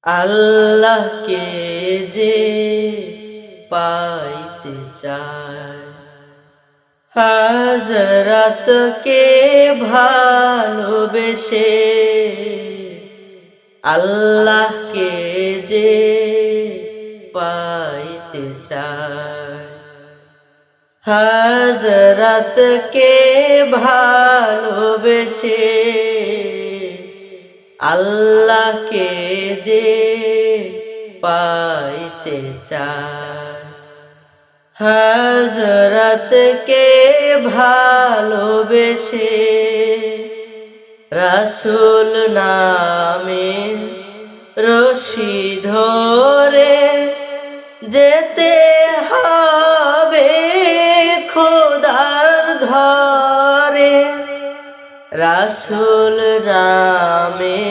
আল্লাহকে যে পাইতে চায়, হযরতকে ভালোবেসে আল্লাহকে যে পাইতে চায়, হযরতকে ভালোবেসে আল্লাহকে যে পাইতে চায়, হযরতকে ভালোবেসে রাসূল নামে রশি ধরে যেতে হবে খোদার ঘরে। রাসূল নামে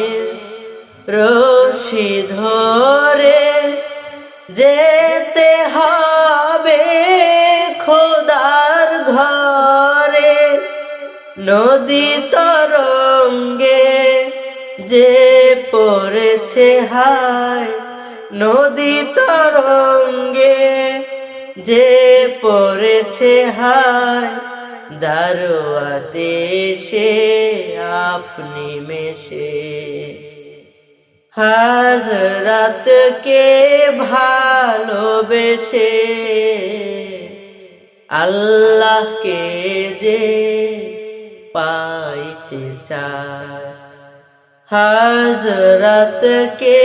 রশি ধরে যেতে হবে খোদার ঘরে। নদী তরঙ্গে যে পড়েছে হায়, নদী তরঙ্গে যে পড়েছে হায়, দারওয়াতে সে আপনি মেশে হযরতকে ভালোবেসে আল্লাহকে যে পাইতে চায়, হযরতকে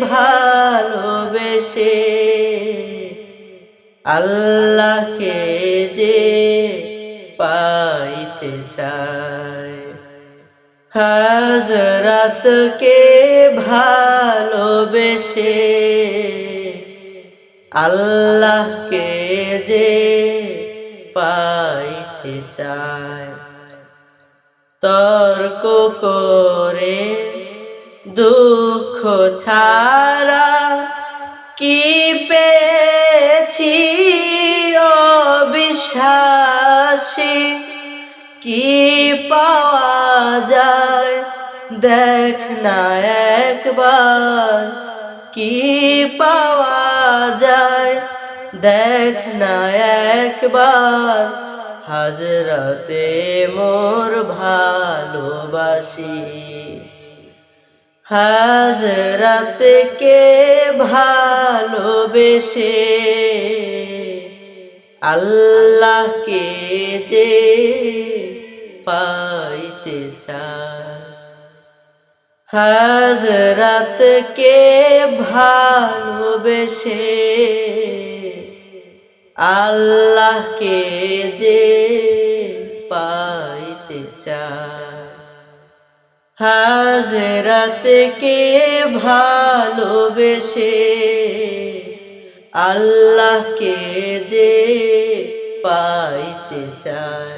ভালোবেসে আল্লাহকে যে পাইতে চায়, হযরতকে ভালোবেসে আল্লাহকে যে পাইতে চায়। তর্ক করে দুঃখ ছাড়া কি পেয়েছি অবিশ্বাসী, কি পাওয়া যায় দেখ না একবার, কি পাওয়া যায় দেখ না একবার, হযরতে মোর ভালোবাসি, হযরতকে ভালোবেসে আল্লাহকে যে পাইতে চায়, হযরতকে ভালোবেসে আল্লাহকে যে পাইতে চায়, হযরতকে ভালোবেসে আল্লাহকে যে পাইতে চায়।